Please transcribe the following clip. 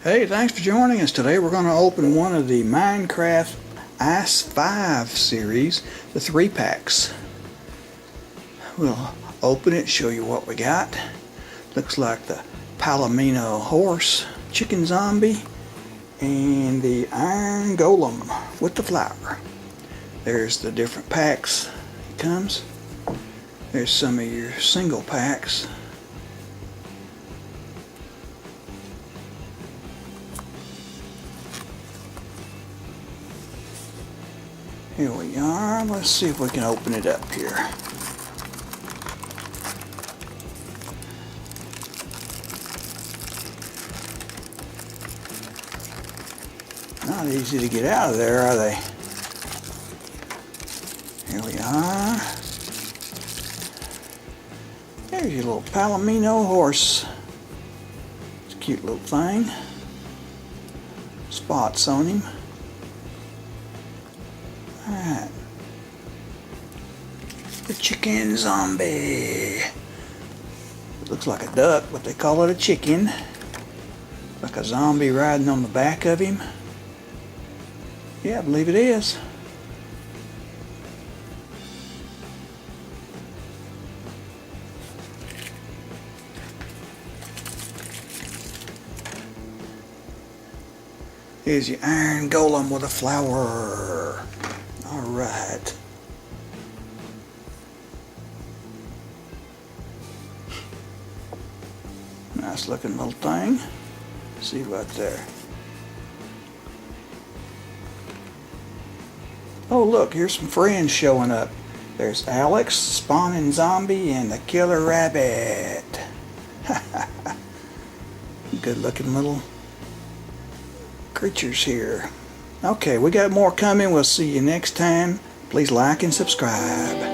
Hey, thanks for joining us today. We're going to open one of the Minecraft Ice 5 series, the 3-packs. We'll open it, show you what we got. Looks like the Palomino Horse, Chicken Zombie, and the Iron Golem with the flower. There's the different packs it comes. There's some of your single packs. Here we are. Let's see if we can open it up here. Not easy to get out of there, are they? Here we are. There's your little Palomino Horse. It's a cute little thing. Spots on him. Alright. The Chicken Zombie. It looks like a duck, but they call it a chicken. Like a zombie riding on the back of him. Yeah, I believe it is. Here's your Iron Golem with a flower. Alright. Nice looking little thing. See what's there. Oh look, here's some friends showing up. There's Alex, Spawning Zombie, and the Killer Rabbit. Good looking little creatures here. Okay, we got more coming. We'll see you next time. Please like and subscribe.